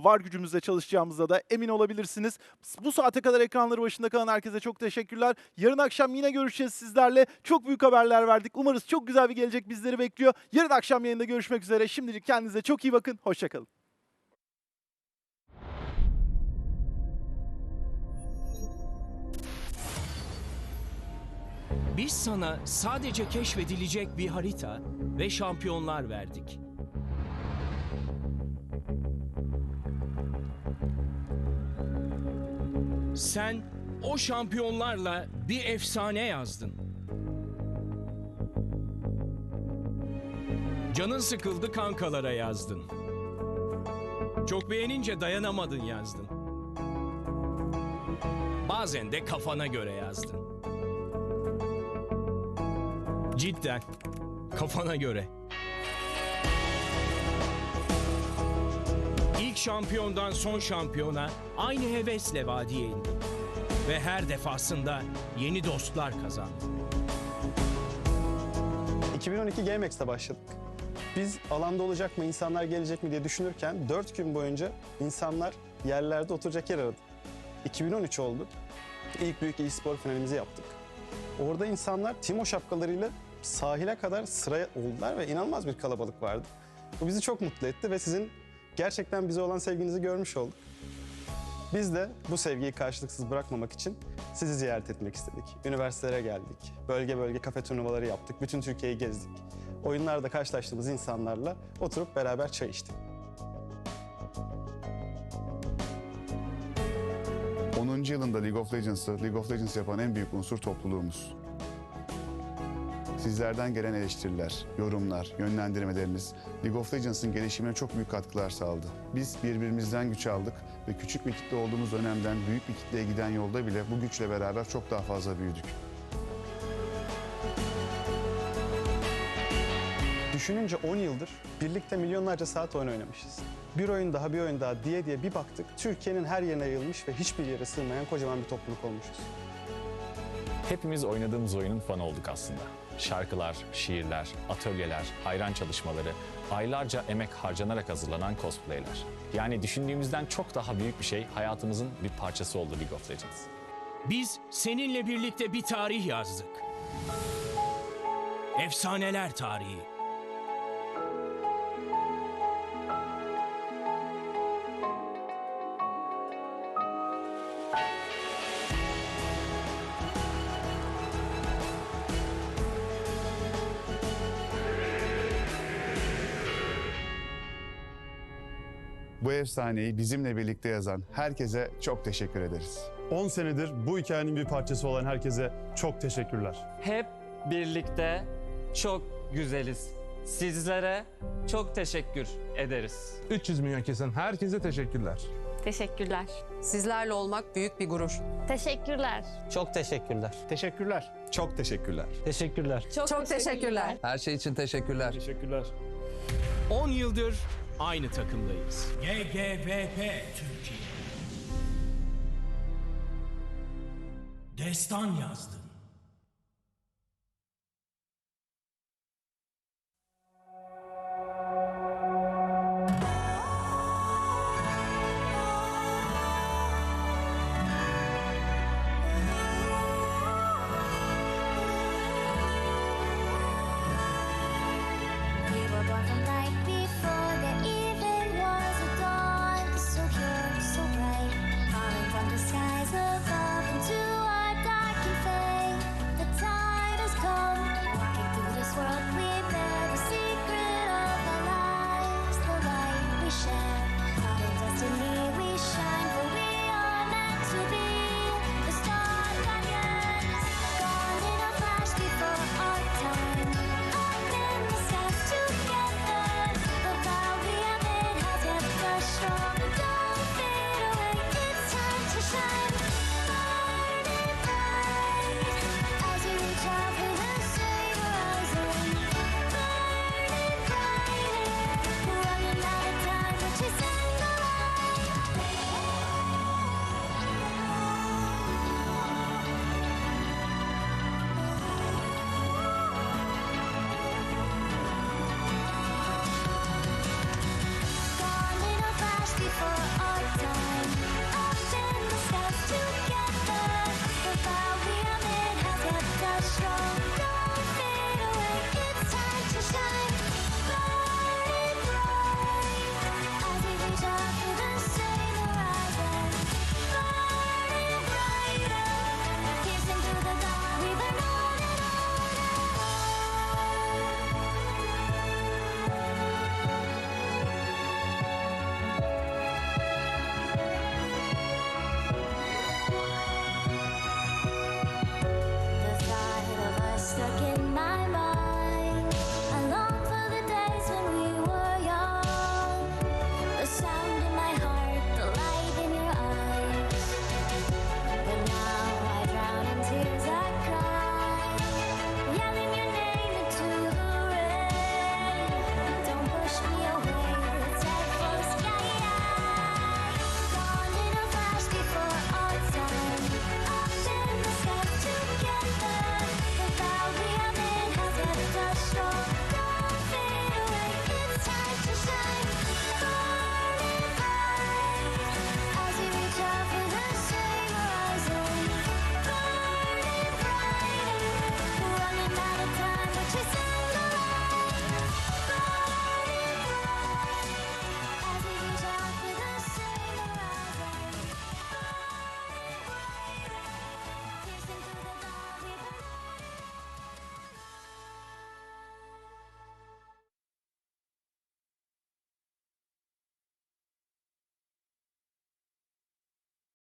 var gücümüzle çalışacağımıza da emin olabilirsiniz. Bu saate kadar ekranları başında kalan herkese çok teşekkürler. Yarın akşam yine görüşeceğiz sizlerle. Çok büyük haberler verdik. Umarız çok güzel bir gelecek bizleri bekliyor. Yarın akşam yayında görüşmek üzere. Şimdilik kendinize çok iyi bakın. Hoşçakalın. Biz sana sadece keşfedilecek bir harita ve şampiyonlar verdik. Sen o şampiyonlarla bir efsane yazdın. Canın sıkıldı kankalara yazdın. Çok beğenince dayanamadın yazdın. Bazen de kafana göre yazdın. Cidden kafana göre. İlk şampiyondan son şampiyona aynı hevesle vadiye indin. Ve her defasında yeni dostlar kazandın. 2012 GameX'te başladık. Biz alanda olacak mı, insanlar gelecek mi diye düşünürken 4 gün boyunca insanlar yerlerde oturacak yer aradı. 2013 oldu. İlk büyük e-spor finalimizi yaptık. Orada insanlar timo şapkalarıyla sahile kadar sıraya oldular ve inanılmaz bir kalabalık vardı. Bu bizi çok mutlu etti ve sizin gerçekten bize olan sevginizi görmüş olduk. Biz de bu sevgiyi karşılıksız bırakmamak için sizi ziyaret etmek istedik. Üniversitelere geldik, bölge bölge kafe turnuvaları yaptık, bütün Türkiye'yi gezdik. Oyunlarda karşılaştığımız insanlarla oturup beraber çay içtik. 10. yılında League of Legends yapan en büyük unsur topluluğumuz. Sizlerden gelen eleştiriler, yorumlar, yönlendirmeleriniz League of Legends'ın gelişimine çok büyük katkılar sağladı. Biz birbirimizden güç aldık ve küçük bir kitle olduğumuz dönemden büyük bir kitleye giden yolda bile bu güçle beraber çok daha fazla büyüdük. Düşününce 10 yıldır birlikte milyonlarca saat oyun oynamışız. Bir oyun daha, bir oyun daha diye bir baktık. Türkiye'nin her yerine yayılmış ve hiçbir yere sığmayan kocaman bir topluluk olmuşuz. Hepimiz oynadığımız oyunun fanı olduk aslında. Şarkılar, şiirler, atölyeler, hayran çalışmaları, aylarca emek harcanarak hazırlanan cosplayler. Yani düşündüğümüzden çok daha büyük bir şey hayatımızın bir parçası oldu League of Legends. Biz seninle birlikte bir tarih yazdık. Efsaneler tarihi. Bu efsaneyi bizimle birlikte yazan herkese çok teşekkür ederiz. 10 senedir bu hikayenin bir parçası olan herkese çok teşekkürler. Hep birlikte çok güzeliz. Sizlere çok teşekkür ederiz. 300 milyon kesen herkese teşekkürler. Teşekkürler. Sizlerle olmak büyük bir gurur. Teşekkürler. Çok teşekkürler. Teşekkürler. Çok teşekkürler. Teşekkürler. Çok teşekkürler. Her şey için teşekkürler. Teşekkürler. 10 yıldır aynı takımdayız. GGVP Türkiye. Destan yazdım.